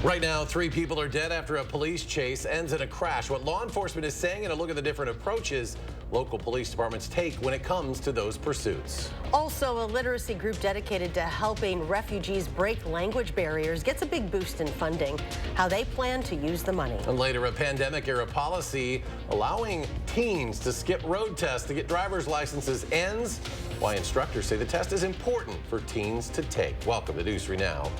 Right now, 3 people are dead after a police chase ends in a crash. What law enforcement is saying and a look at the different approaches local police departments take when it comes to those pursuits. Also, a literacy group dedicated to helping refugees break language barriers gets a big boost in funding. How they plan to use the money. And later, a pandemic-era policy allowing teens to skip road tests to get driver's licenses ends. Why instructors say the test is important for teens to take. Welcome to News 3 Now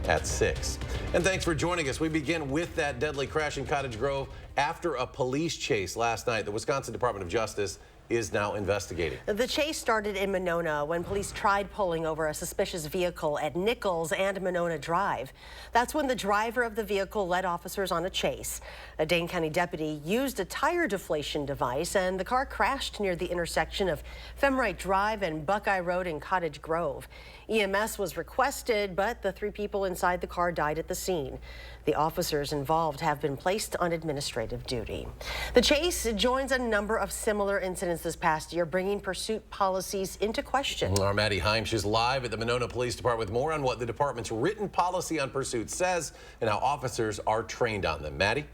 at 6. And thanks for joining us. We begin with that deadly crash in Cottage Grove after a police chase last night. The Wisconsin Department of Justice is now investigating. The chase started in Monona when police tried pulling over a suspicious vehicle at Nichols and Monona Drive. That's when the driver of the vehicle led officers on a chase. A Dane County deputy used a tire deflation device and the car crashed near the intersection of Femrite Drive and Buckeye Road in Cottage Grove. EMS was requested, but the 3 people inside the car died at the scene. The officers involved have been placed on administrative duty. The chase joins a number of similar incidents this past year, bringing pursuit policies into question. Our Maddie Heimsch is live at the Monona Police Department with more on what the department's written policy on pursuit says and how officers are trained on them. Maddie?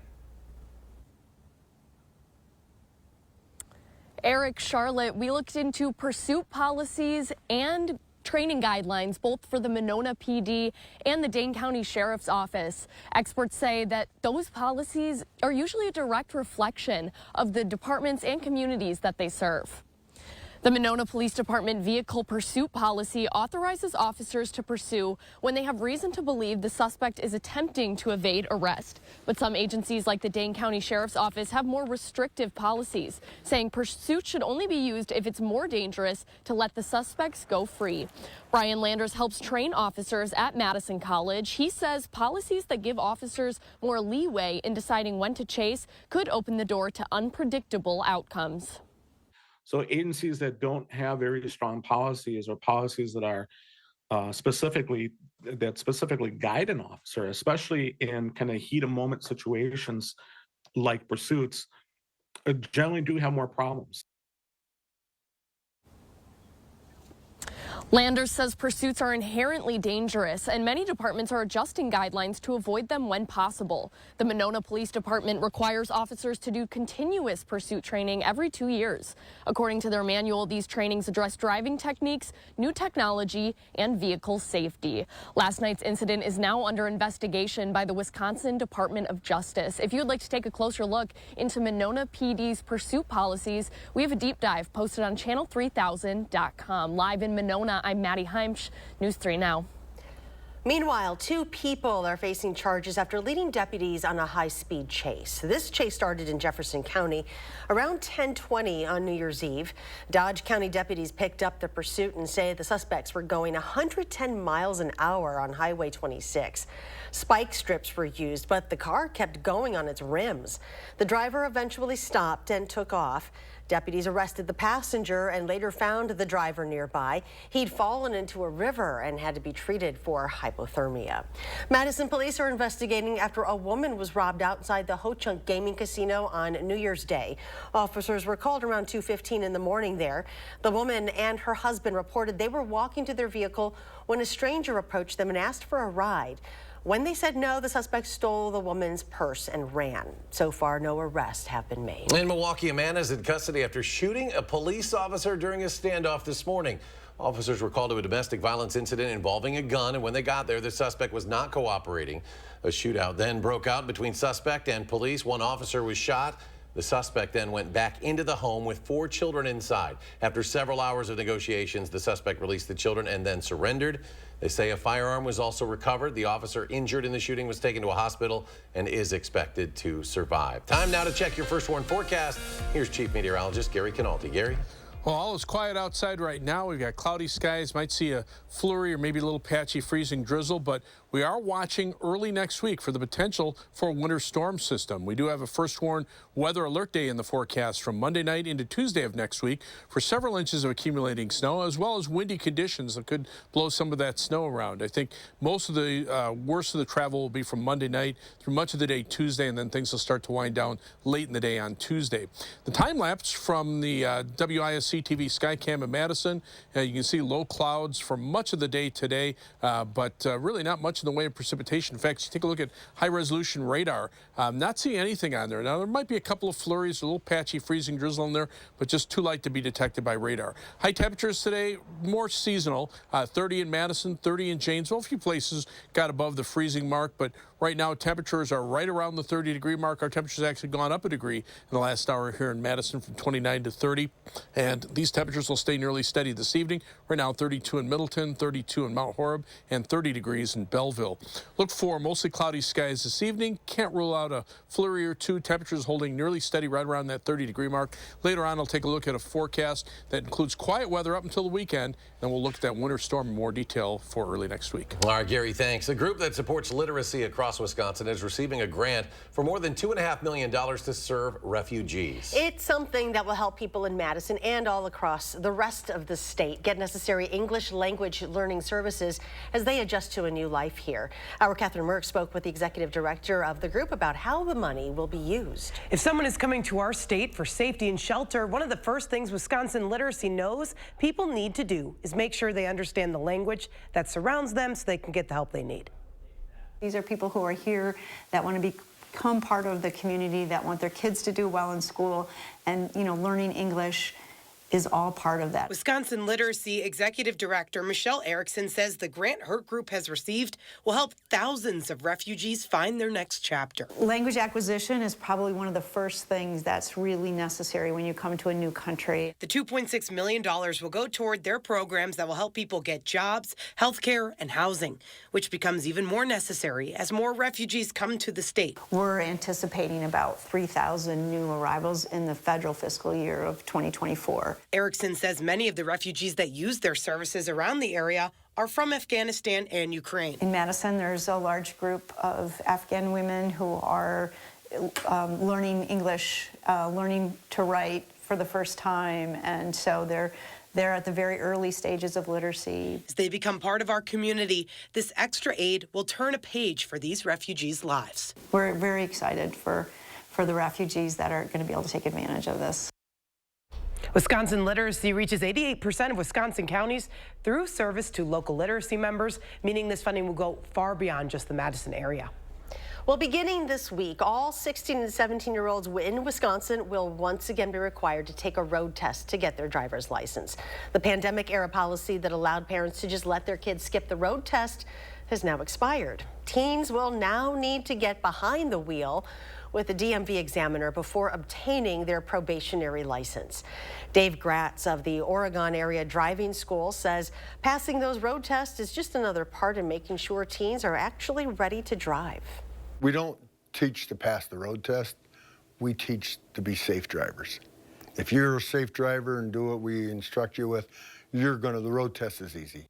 Eric, Charlotte, we looked into pursuit policies and training guidelines, both for the Monona PD and the Dane County Sheriff's Office. Experts say that those policies are usually a direct reflection of the departments and communities that they serve. The Monona Police Department vehicle pursuit policy authorizes officers to pursue when they have reason to believe the suspect is attempting to evade arrest. But some agencies like the Dane County Sheriff's Office have more restrictive policies, saying pursuit should only be used if it's more dangerous to let the suspects go free. Brian Landers helps train officers at Madison College. He says policies that give officers more leeway in deciding when to chase could open the door to unpredictable outcomes. So agencies that don't have very strong policies or policies that are specifically guide an officer, especially in kind of heat of moment situations like pursuits, generally do have more problems. Landers says pursuits are inherently dangerous, and many departments are adjusting guidelines to avoid them when possible. The Monona Police Department requires officers to do continuous pursuit training every 2 years. According to their manual, these trainings address driving techniques, new technology, and vehicle safety. Last night's incident is now under investigation by the Wisconsin Department of Justice. If you'd like to take a closer look into Monona PD's pursuit policies, we have a deep dive posted on channel3000.com. Live in Monona, I'm Maddie Heimsch, News 3 Now. Meanwhile, 2 people are facing charges after leading deputies on a high-speed chase. This chase started in Jefferson County around 10:20 on New Year's Eve. Dodge County deputies picked up the pursuit and say the suspects were going 110 miles an hour on Highway 26. Spike strips were used, but the car kept going on its rims. The driver eventually stopped and took off. Deputies arrested the passenger and later found the driver nearby. He'd fallen into a river and had to be treated for hypothermia. Madison police are investigating after a woman was robbed outside the Ho-Chunk Gaming Casino on New Year's Day. Officers were called around 2:15 in the morning there. The woman and her husband reported they were walking to their vehicle when a stranger approached them and asked for a ride. When they said no, the suspect stole the woman's purse and ran. So far, no arrests have been made. In Milwaukee, a man is in custody after shooting a police officer during a standoff this morning. Officers were called to a domestic violence incident involving a gun, and when they got there, the suspect was not cooperating. A shootout then broke out between suspect and police. One officer was shot. The suspect then went back into the home with 4 children inside. After several hours of negotiations, the suspect released the children and then surrendered. They say a firearm was also recovered. The officer injured in the shooting was taken to a hospital and is expected to survive. Time now to check your first warn forecast. Here's Chief Meteorologist Gary Canalti. Gary? Well, all is quiet outside right now. We've got cloudy skies, might see a flurry or maybe a little patchy freezing drizzle, but we are watching early next week for the potential for a winter storm system. We do have a first warn weather alert day in the forecast from Monday night into Tuesday of next week for several inches of accumulating snow, as well as windy conditions that could blow some of that snow around. I think most of the worst of the travel will be from Monday night through much of the day Tuesday, and then things will start to wind down late in the day on Tuesday. The time lapse from the WISC WISC-TV Skycam in Madison. You can see low clouds for much of the day today, but really not much in the way of precipitation. In fact, you take a look at high-resolution radar, not seeing anything on there. Now, there might be a couple of flurries, a little patchy freezing drizzle in there, but just too light to be detected by radar. High temperatures today, more seasonal, 30 in Madison, 30 in Janesville. A few places got above the freezing mark, but right now temperatures are right around the 30-degree mark. Our temperature's actually gone up a degree in the last hour here in Madison from 29 to 30, and these temperatures will stay nearly steady this evening. Right now, 32 in Middleton, 32 in Mount Horeb, and 30 degrees in Belleville. Look for mostly cloudy skies this evening. Can't rule out a flurry or two. Temperatures holding nearly steady right around that 30-degree mark. Later on, I'll take a look at a forecast that includes quiet weather up until the weekend, and we'll look at that winter storm in more detail for early next week. All right, Gary, thanks. A group that supports literacy across Wisconsin is receiving a grant for more than $2.5 million to serve refugees. It's something that will help people in Madison and all across the rest of the state get necessary English language learning services as they adjust to a new life here. Our Catherine Merck spoke with the executive director of the group about how the money will be used. If someone is coming to our state for safety and shelter, one of the first things Wisconsin Literacy knows people need to do is make sure they understand the language that surrounds them so they can get the help they need. These are people who are here that want to become part of the community, that want their kids to do well in school, and learning English is all part of that. Wisconsin Literacy Executive Director Michelle Erickson says the grant her group has received will help thousands of refugees find their next chapter. Language acquisition is probably one of the first things that's really necessary when you come to a new country. The $2.6 million will go toward their programs that will help people get jobs, health care, and housing, which becomes even more necessary as more refugees come to the state. We're anticipating about 3,000 new arrivals in the federal fiscal year of 2024. Erickson says many of the refugees that use their services around the area are from Afghanistan and Ukraine. In Madison, there's a large group of Afghan women who are learning English, learning to write for the first time, and so they're at the very early stages of literacy. As they become part of our community, this extra aid will turn a page for these refugees' lives. We're very excited for the refugees that are going to be able to take advantage of this. Wisconsin Literacy reaches 88% of Wisconsin counties through service to local literacy members, meaning this funding will go far beyond just the Madison area. Well, beginning this week, all 16 and 17-year-olds in Wisconsin will once again be required to take a road test to get their driver's license. The pandemic-era policy that allowed parents to just let their kids skip the road test has now expired. Teens will now need to get behind the wheel with a DMV examiner before obtaining their probationary license. Dave Gratz of the Oregon Area Driving School says passing those road tests is just another part in making sure teens are actually ready to drive. We don't teach to pass the road test. We teach to be safe drivers. If you're a safe driver and do what we instruct you with, the road test is easy.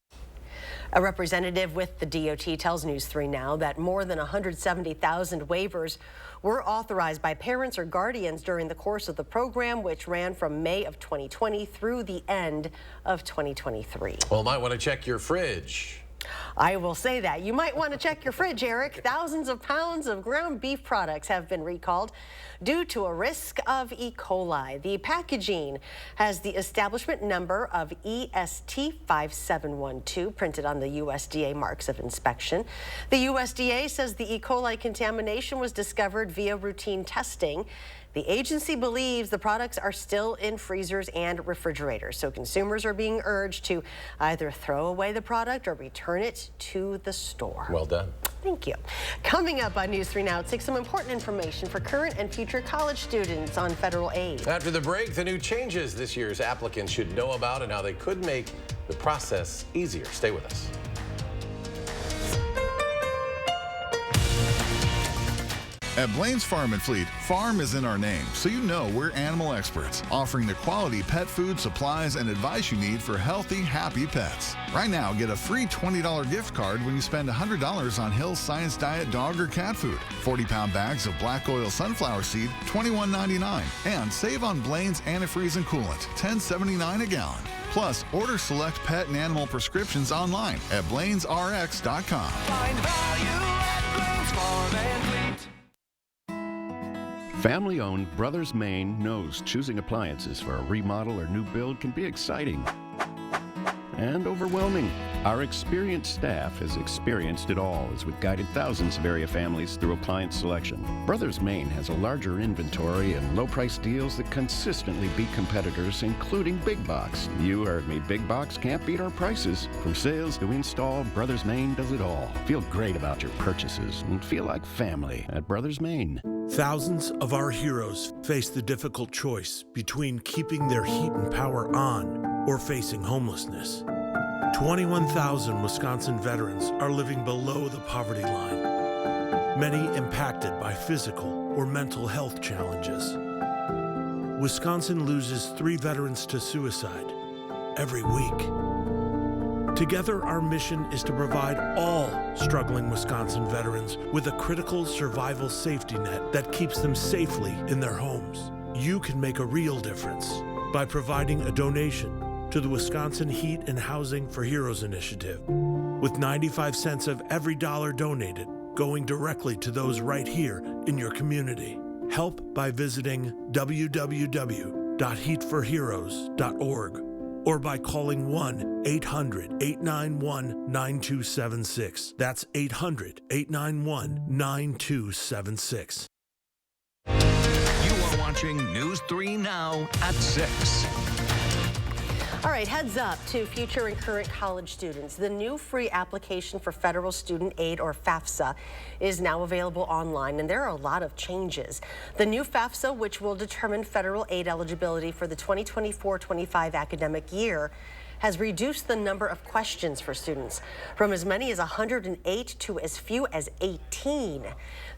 A representative with the DOT tells News 3 Now that more than 170,000 waivers were authorized by parents or guardians during the course of the program, which ran from May of 2020 through the end of 2023. Well, might want to check your fridge. I will say that. You might want to check your fridge, Eric. Thousands of pounds of ground beef products have been recalled due to a risk of E. coli. The packaging has the establishment number of EST 5712 printed on the USDA marks of inspection. The USDA says the E. coli contamination was discovered via routine testing. The agency believes the products are still in freezers and refrigerators, so consumers are being urged to either throw away the product or return it to the store. Well done. Thank you. Coming up on News 3 Now, take some important information for current and future college students on federal aid. After the break, the new changes this year's applicants should know about and how they could make the process easier. Stay with us. At Blaine's Farm and Fleet, farm is in our name, so you know we're animal experts, offering the quality pet food, supplies, and advice you need for healthy, happy pets. Right now, get a free $20 gift card when you spend $100 on Hill's Science Diet dog or cat food. 40-pound bags of black oil sunflower seed, $21.99. And save on Blaine's antifreeze and coolant, $10.79 a gallon. Plus, order select pet and animal prescriptions online at blainesrx.com. Find value at Blaine's Farm and Fleet. Family-owned Brothers Maine knows choosing appliances for a remodel or new build can be exciting and overwhelming. Our experienced staff has experienced it all as we've guided thousands of area families through appliance selection. Brothers Maine has a larger inventory and low-price deals that consistently beat competitors, including big box. You heard me, big box can't beat our prices. From sales to install, Brothers Maine does it all. Feel great about your purchases and feel like family at Brothers Maine. Thousands of our heroes face the difficult choice between keeping their heat and power on or facing homelessness. 21,000 Wisconsin veterans are living below the poverty line, many impacted by physical or mental health challenges. Wisconsin loses 3 veterans to suicide every week. Together, our mission is to provide all struggling Wisconsin veterans with a critical survival safety net that keeps them safely in their homes. You can make a real difference by providing a donation to the Wisconsin Heat and Housing for Heroes initiative, with 95 cents of every dollar donated going directly to those right here in your community. Help by visiting www.heatforheroes.org or by calling 1-800-891-9276. That's 800-891-9276. You are watching News 3 Now at 6. All right, heads up to future and current college students. The new free application for Federal Student Aid, or FAFSA, is now available online, and there are a lot of changes. The new FAFSA, which will determine federal aid eligibility for the 2024-25 academic year, has reduced the number of questions for students from as many as 108 to as few as 18.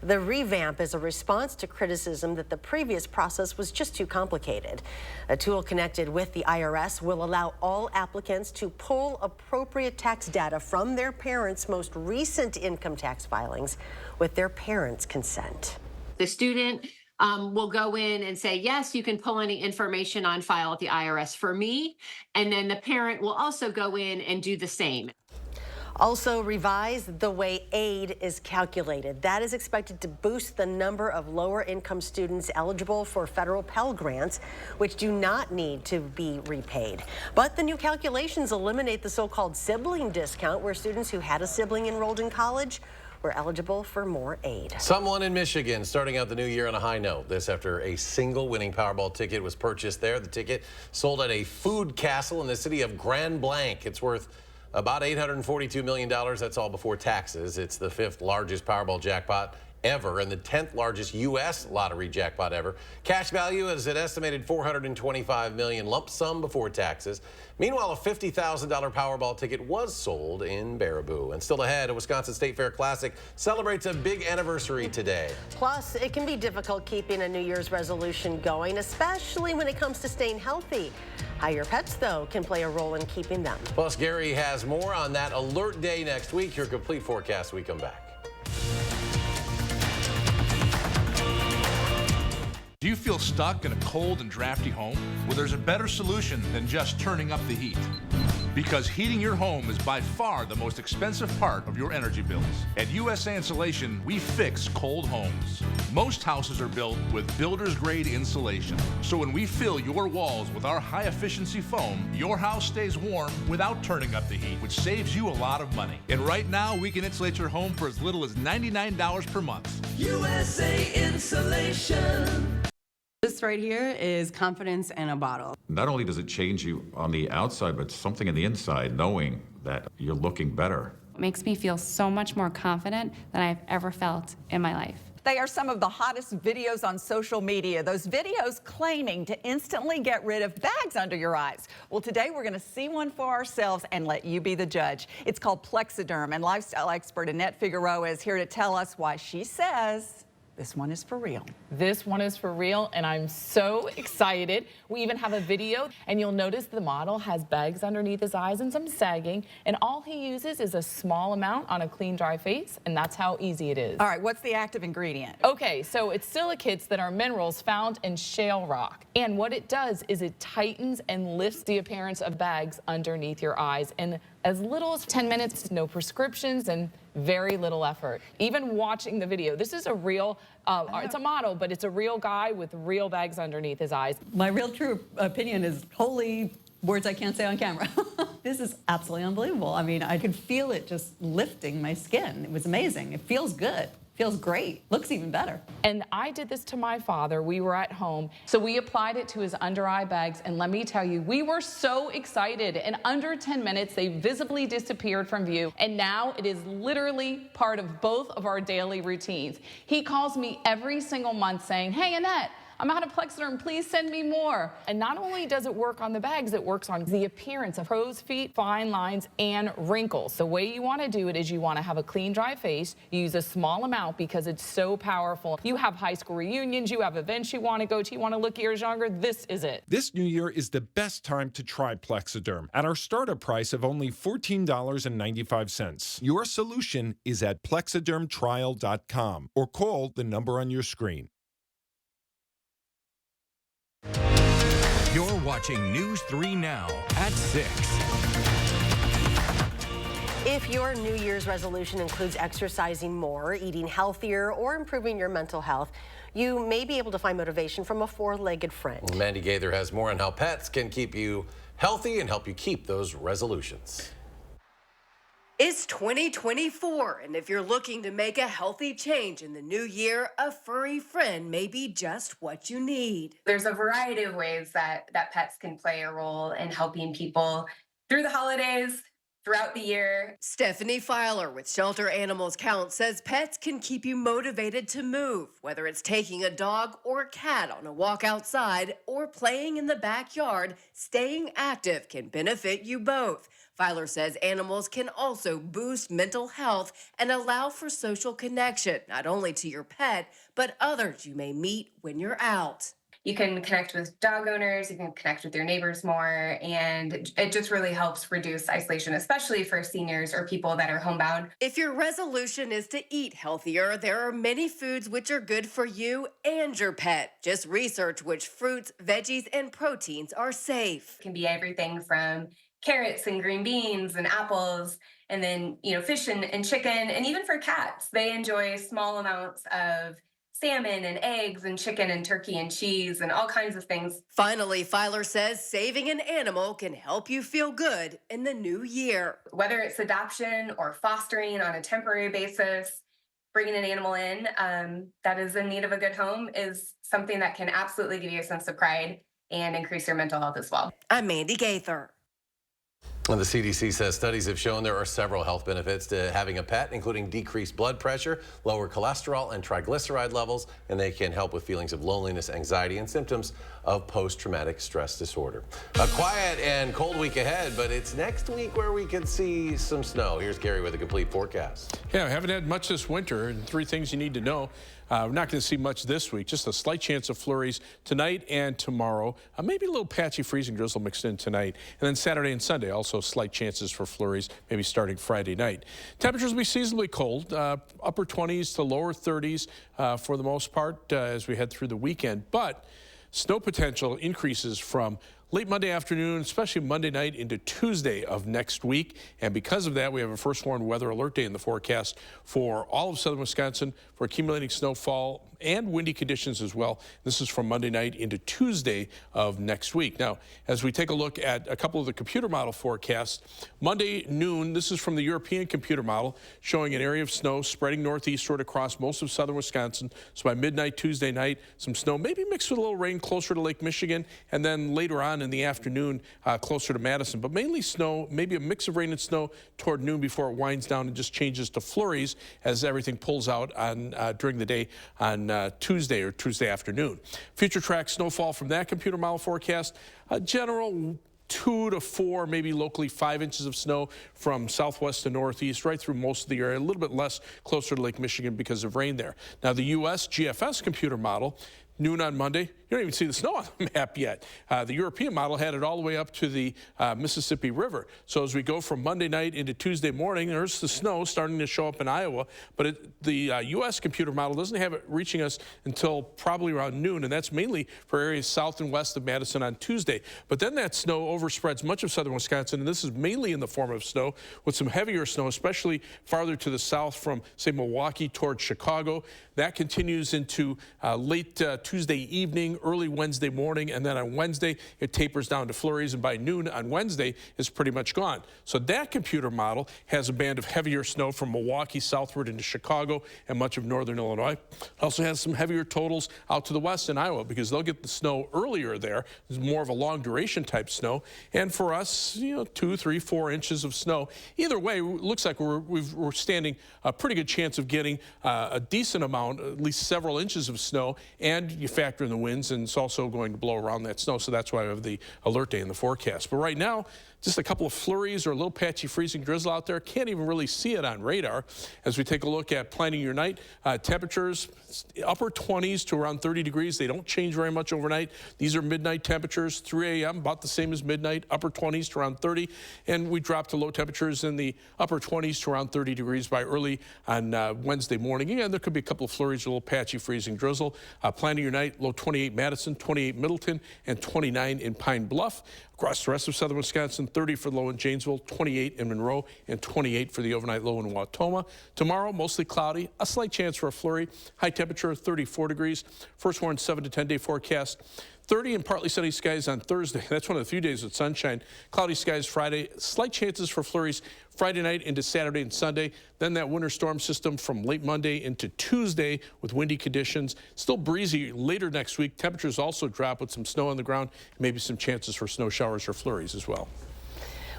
The revamp is a response to criticism that the previous process was just too complicated. A tool connected with the IRS will allow all applicants to pull appropriate tax data from their parents' most recent income tax filings with their parents' consent. The student will go in and say, yes, you can pull any information on file at the IRS for me. And then the parent will also go in and do the same. Also revised the way aid is calculated. That is expected to boost the number of lower income students eligible for federal Pell Grants, which do not need to be repaid. But the new calculations eliminate the so-called sibling discount, where students who had a sibling enrolled in college were eligible for more aid. Someone in Michigan starting out the new year on a high note. This after a single winning Powerball ticket was purchased there. The ticket sold at a food castle in the city of Grand Blanc. It's worth about $842 million. That's all before taxes. It's the 5th largest Powerball jackpot ever and the 10th largest U.S. lottery jackpot ever. Cash value is an estimated $425 million, lump sum before taxes. Meanwhile, a $50,000 Powerball ticket was sold in Baraboo. And still ahead, a Wisconsin State Fair Classic celebrates a big anniversary today. Plus, it can be difficult keeping a New Year's resolution going, especially when it comes to staying healthy. How your pets, though, can play a role in keeping them. Plus, Gary has more on that alert day next week. Your complete forecast when we come back. Do you feel stuck in a cold and drafty home? Well, there's a better solution than just turning up the heat. Because heating your home is by far the most expensive part of your energy bills. At USA Insulation, we fix cold homes. Most houses are built with builder's grade insulation. So when we fill your walls with our high efficiency foam, your house stays warm without turning up the heat, which saves you a lot of money. And right now, we can insulate your home for as little as $99 per month. USA Insulation. This right here is confidence in a bottle. Not only does it change you on the outside, but something in the inside, knowing that you're looking better. It makes me feel so much more confident than I've ever felt in my life. They are some of the hottest videos on social media. Those videos claiming to instantly get rid of bags under your eyes. Well, today we're going to see one for ourselves and let you be the judge. It's called Plexiderm, and lifestyle expert Annette Figueroa is here to tell us why she says this one is for real. This one is for real, and I'm so excited. We even have a video, and you'll notice the model has bags underneath his eyes and some sagging, and all he uses is a small amount on a clean, dry face, and that's how easy it is. All right, what's the active ingredient? Okay, so it's silicates that are minerals found in shale rock, and what it does is it tightens and lifts the appearance of bags underneath your eyes in as little as 10 minutes, no prescriptions, and very little effort. Even watching the video, this is a real, it's a model, but it's a real guy with real bags underneath his eyes. My real true opinion is holy words I can't say on camera. This is absolutely unbelievable. I mean, I could feel it just lifting my skin. It was amazing. It feels good. Feels great. Looks even better. And I did this to my father. We were at home. So we applied it to his under eye bags. And let me tell you, we were so excited. In under 10 minutes, they visibly disappeared from view. And now it is literally part of both of our daily routines. He calls me every single month saying, "Hey, Annette, I'm out of Plexiderm, please send me more." And not only does it work on the bags, it works on the appearance of crow's feet, fine lines, and wrinkles. The way you want to do it is you want to have a clean, dry face. You use a small amount because it's so powerful. You have high school reunions, you have events you want to go to, you want to look years younger, this is it. This new year is the best time to try Plexiderm at our startup price of only $14.95. Your solution is at plexidermtrial.com or call the number on your screen. You're watching News 3 Now at 6. If your New Year's resolution includes exercising more, eating healthier, or improving your mental health, you may be able to find motivation from a four-legged friend. Mandy Gaither has more on how pets can keep you healthy and help you keep those resolutions. It's 2024, and if you're looking to make a healthy change in the new year, a furry friend may be just what you need. There's a variety of ways that pets can play a role in helping people through the holidays, throughout the year. Stephanie Filer with Shelter Animals Count says pets can keep you motivated to move, whether it's taking a dog or a cat on a walk outside or playing in the backyard. Staying active can benefit you both. Filer says animals can also boost mental health and allow for social connection, not only to your pet, but others you may meet when you're out. You can connect with dog owners, you can connect with your neighbors more, and it just really helps reduce isolation, especially for seniors or people that are homebound. If your resolution is to eat healthier, there are many foods which are good for you and your pet. Just research which fruits, veggies, and proteins are safe. It can be everything from carrots and green beans and apples, and then, fish and chicken, and even for cats, they enjoy small amounts of salmon and eggs and chicken and turkey and cheese and all kinds of things. Finally, Filer says saving an animal can help you feel good in the new year. Whether it's adoption or fostering on a temporary basis, bringing an animal in that is in need of a good home is something that can absolutely give you a sense of pride and increase your mental health as well. I'm Mandy Gaither. And the CDC says studies have shown there are several health benefits to having a pet, including decreased blood pressure, lower cholesterol and triglyceride levels, and they can help with feelings of loneliness, anxiety, and symptoms of post-traumatic stress disorder. A quiet and cold week ahead, but it's next week where we could see some snow. Here's Gary with a complete forecast. Yeah, we haven't had much this winter, and 3 things you need to know. We're not going to see much this week, just a slight chance of flurries tonight and tomorrow. Maybe a little patchy freezing drizzle mixed in tonight. And then Saturday and Sunday, also slight chances for flurries, maybe starting Friday night. Temperatures will be seasonably cold, upper 20s to lower 30s for the most part as we head through the weekend. But snow potential increases from late Monday afternoon, especially Monday night into Tuesday of next week. And because of that, we have a first warned weather alert day in the forecast for all of southern Wisconsin for accumulating snowfall and windy conditions as well. This is from Monday night into Tuesday of next week. Now, as we take a look at a couple of the computer model forecasts, Monday noon, this is from the European computer model, showing an area of snow spreading northeastward across most of southern Wisconsin. So by midnight Tuesday night, some snow, maybe mixed with a little rain closer to Lake Michigan, and then later on in the afternoon closer to Madison. But mainly snow, maybe a mix of rain and snow toward noon before it winds down and just changes to flurries as everything pulls out on during the day on Tuesday or Tuesday afternoon. Future track snowfall from that computer model forecast, a general 2 to 4, maybe locally 5 inches of snow from southwest to northeast, right through most of the area, a little bit less closer to Lake Michigan because of rain there. Now the U.S. GFS computer model, noon on Monday, you don't even see the snow on the map yet. The European model had it all the way up to the Mississippi River. So as we go from Monday night into Tuesday morning, there's the snow starting to show up in Iowa. But the U.S. computer model doesn't have it reaching us until probably around noon, and that's mainly for areas south and west of Madison on Tuesday. But then that snow overspreads much of southern Wisconsin, and this is mainly in the form of snow, with some heavier snow, especially farther to the south from, say, Milwaukee towards Chicago. That continues into late Tuesday evening, early Wednesday morning, and then on Wednesday, it tapers down to flurries, and by noon on Wednesday, it's pretty much gone. So that computer model has a band of heavier snow from Milwaukee southward into Chicago and much of northern Illinois. It also has some heavier totals out to the west in Iowa, because they'll get the snow earlier there. It's more of a long duration type snow. And for us, 2, 3, 4 inches of snow. Either way, it looks like we're standing a pretty good chance of getting a decent amount, at least several inches of snow, and you factor in the winds, and it's also going to blow around that snow, so that's why we have the alert day in the forecast. But right now, just a couple of flurries or a little patchy freezing drizzle out there. Can't even really see it on radar. As we take a look at planning your night, temperatures upper 20s to around 30 degrees. They don't change very much overnight. These are midnight temperatures, 3 a.m., about the same as midnight, upper 20s to around 30. And we drop to low temperatures in the upper 20s to around 30 degrees by early on Wednesday morning. Again, there could be a couple of flurries, a little patchy freezing drizzle. Planning your night, low 28 Madison, 28 Middleton, and 29 in Pine Bluff. Across the rest of southern Wisconsin, 30 for the low in Janesville, 28 in Monroe, and 28 for the overnight low in Wautoma. Tomorrow, mostly cloudy, a slight chance for a flurry. High temperature, 34 degrees. First warn, 7 to 10 day forecast. 30 and partly sunny skies on Thursday. That's one of the few days with sunshine. Cloudy skies Friday. Slight chances for flurries Friday night into Saturday and Sunday. Then that winter storm system from late Monday into Tuesday with windy conditions. Still breezy later next week. Temperatures also drop with some snow on the ground. Maybe some chances for snow showers or flurries as well.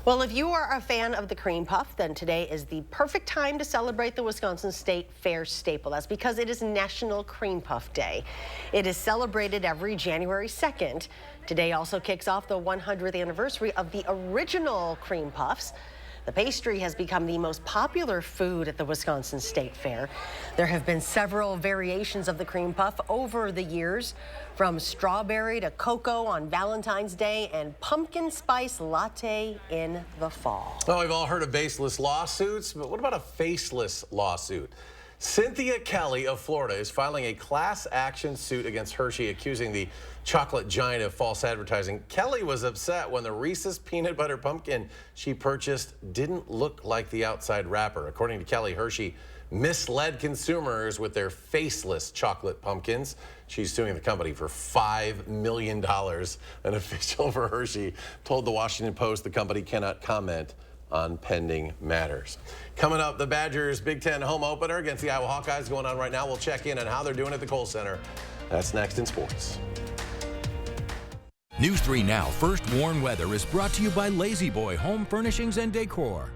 Well, if you are a fan of the cream puff, then today is the perfect time to celebrate the Wisconsin State Fair staple. That's because it is National Cream Puff Day. It is celebrated every January 2nd. Today also kicks off the 100th anniversary of the original cream puffs. The pastry has become the most popular food at the Wisconsin State Fair. There have been several variations of the cream puff over the years, from strawberry to cocoa on Valentine's Day and pumpkin spice latte in the fall. Well, we've all heard of baseless lawsuits, but what about a faceless lawsuit? Cynthia Kelly of Florida is filing a class action suit against Hershey, accusing the chocolate giant of false advertising. Kelly was upset when the Reese's peanut butter pumpkin she purchased didn't look like the outside wrapper. According to Kelly, Hershey misled consumers with their faceless chocolate pumpkins. She's suing the company for $5 million. An official for Hershey told the Washington Post the company cannot comment on pending matters. Coming up, the Badgers' Big Ten home opener against the Iowa Hawkeyes going on right now. We'll check in on how they're doing at the Kohl Center. That's next in sports. News 3 Now First Warn Weather is brought to you by Lazy Boy Home Furnishings and Decor.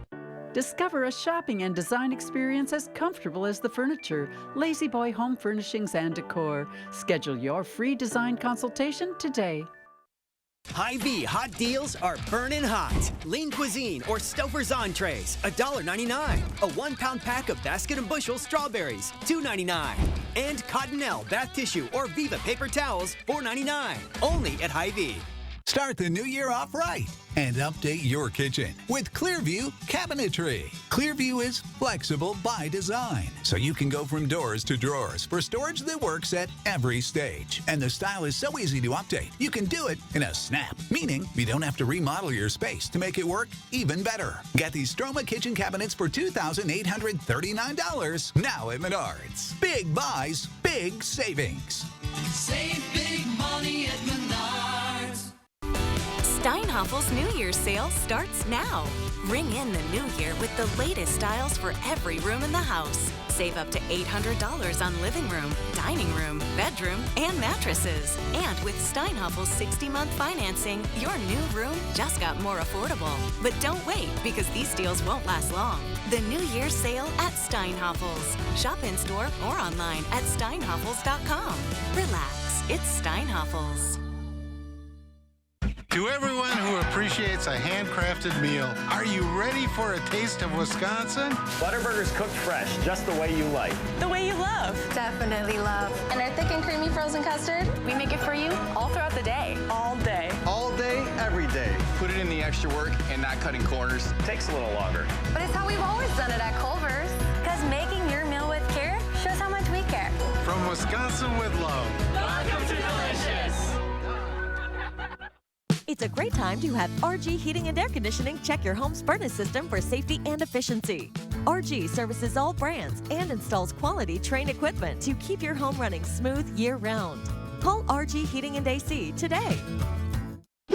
Discover a shopping and design experience as comfortable as the furniture. Lazy Boy Home Furnishings and Decor. Schedule your free design consultation today. Hy-Vee hot deals are burning hot. Lean Cuisine or Stouffer's entrees, $1.99. A 1-pound pack of Basket and Bushel strawberries, $2.99. And Cottonelle bath tissue or Viva paper towels, $4.99. Only at Hy-Vee. Start the new year off right and update your kitchen with Clearview Cabinetry. Clearview is flexible by design, so you can go from doors to drawers for storage that works at every stage. And the style is so easy to update, you can do it in a snap, meaning you don't have to remodel your space to make it work even better. Get these Stroma kitchen cabinets for $2,839 now at Menards. Big buys, big savings. Save big money at Menards. Steinhaffel's New Year's sale starts now. Ring in the new year with the latest styles for every room in the house. Save up to $800 on living room, dining room, bedroom, and mattresses. And with Steinhaffel's 60-month financing, your new room just got more affordable. But don't wait, because these deals won't last long. The New Year's sale at Steinhaffel's. Shop in store or online at steinhaffels.com. Relax, it's Steinhaffel's. To everyone who appreciates a handcrafted meal, are you ready for a taste of Wisconsin? Butterburger's cooked fresh, just the way you like. The way you love. Definitely love. And our thick and creamy frozen custard, we make it for you all throughout the day. All day. All day, every day. Put it in the extra work and not cutting corners. Takes a little longer. But it's how we've always done it at Culver's. Because making your meal with care shows how much we care. From Wisconsin with love. Welcome to Delicious. It's a great time to have RG Heating and Air Conditioning check your home's furnace system for safety and efficiency. RG services all brands and installs quality Trane equipment to keep your home running smooth year-round. Call RG Heating and AC today.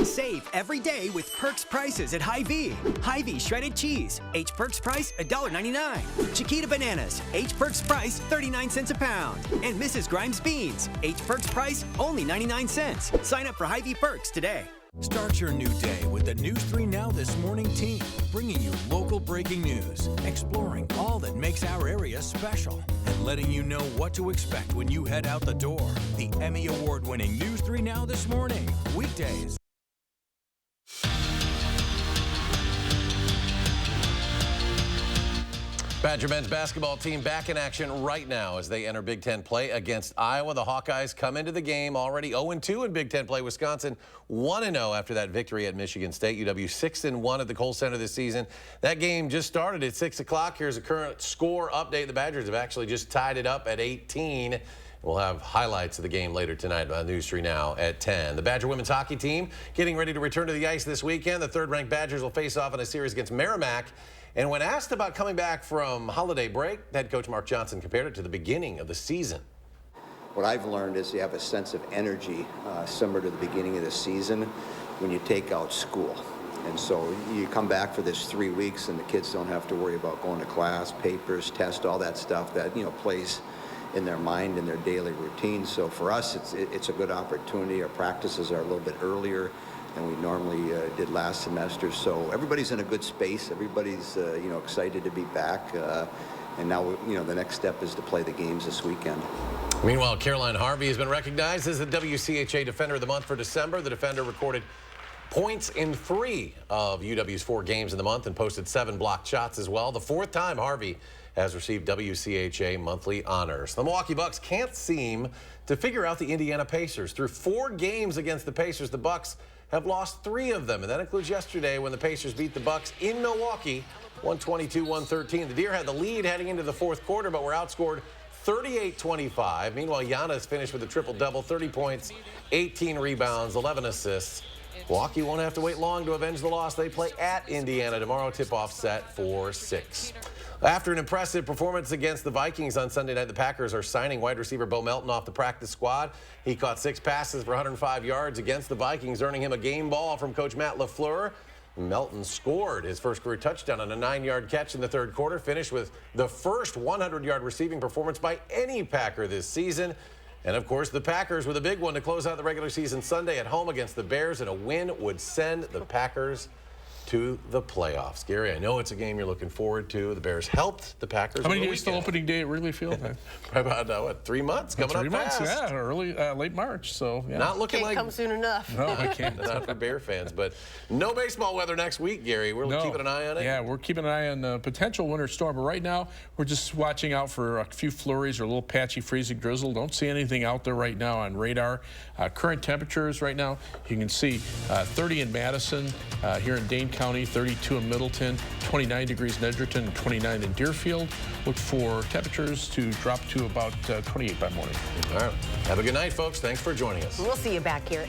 Save every day with Perks prices at Hy-Vee. Hy-Vee shredded cheese, H Perks price $1.99. Chiquita bananas, H Perks price 39 cents a pound. And Mrs. Grimes beans, H Perks price only 99 cents. Sign up for Hy-Vee Perks today. Start your new day with the News 3 Now This Morning team, bringing you local breaking news, exploring all that makes our area special, and letting you know what to expect when you head out the door. The Emmy Award-winning News 3 Now This Morning, weekdays. Badger men's basketball team back in action right now as they enter Big Ten play against Iowa. The Hawkeyes come into the game already 0-2 in Big Ten play. Wisconsin 1-0 after that victory at Michigan State. UW 6-1 at the Kohl Center this season. That game just started at 6 o'clock. Here's a current score update. The Badgers have actually just tied it up at 18. We'll have highlights of the game later tonight on News 3 Now at 10. The Badger women's hockey team getting ready to return to the ice this weekend. The third-ranked Badgers will face off in a series against Merrimack. And when asked about coming back from holiday break, head coach Mark Johnson compared it to the beginning of the season. What I've learned is you have a sense of energy similar to the beginning of the season when you take out school. And so you come back for this 3 weeks and the kids don't have to worry about going to class, papers, tests, all that stuff that, plays in their mind and their daily routine. So for us, it's a good opportunity. Our practices are a little bit earlier than we normally did last semester. So everybody's in a good space. Everybody's, excited to be back. And now, the next step is to play the games this weekend. Meanwhile, Caroline Harvey has been recognized as the WCHA Defender of the Month for December. The defender recorded points in 3 of UW's 4 games in the month and posted 7 blocked shots as well. The 4th time Harvey has received WCHA monthly honors. The Milwaukee Bucks can't seem to figure out the Indiana Pacers. Through 4 games against the Pacers, the Bucks have lost 3 of them, and that includes yesterday when the Pacers beat the Bucks in Milwaukee, 122-113. The Deer had the lead heading into the 4th quarter, but were outscored 38-25. Meanwhile, Giannis finished with a triple-double, 30 points, 18 rebounds, 11 assists. Milwaukee won't have to wait long to avenge the loss. They play at Indiana tomorrow, tip-off set for 6. After an impressive performance against the Vikings on Sunday night, the Packers are signing wide receiver Bo Melton off the practice squad. He caught 6 passes for 105 yards against the Vikings, earning him a game ball from Coach Matt LaFleur. Melton scored his first career touchdown on a 9-yard catch in the 3rd quarter, finished with the first 100-yard receiving performance by any Packer this season. And, of course, the Packers with a big one to close out the regular season Sunday at home against the Bears, and a win would send the Packers to the playoffs. Gary, I know it's a game you're looking forward to. The Bears helped the Packers. How many days till opening day at Wrigley Field? About 3 months coming up fast. 3 months, yeah, late March. So yeah. Not looking Can't like come soon enough. No, I can't. Not for Bear fans, but no baseball weather next week, Gary. We're keeping an eye on it. Yeah, we're keeping an eye on the potential winter storm. But right now, we're just watching out for a few flurries or a little patchy freezing drizzle. Don't see anything out there right now on radar. Current temperatures right now, you can see 30 in Madison, here in Dane County, 32 in Middleton, 29 degrees in Edgerton, and 29 in Deerfield. Look for temperatures to drop to about 28 by morning. All right. Have a good night, folks. Thanks for joining us. We'll see you back here.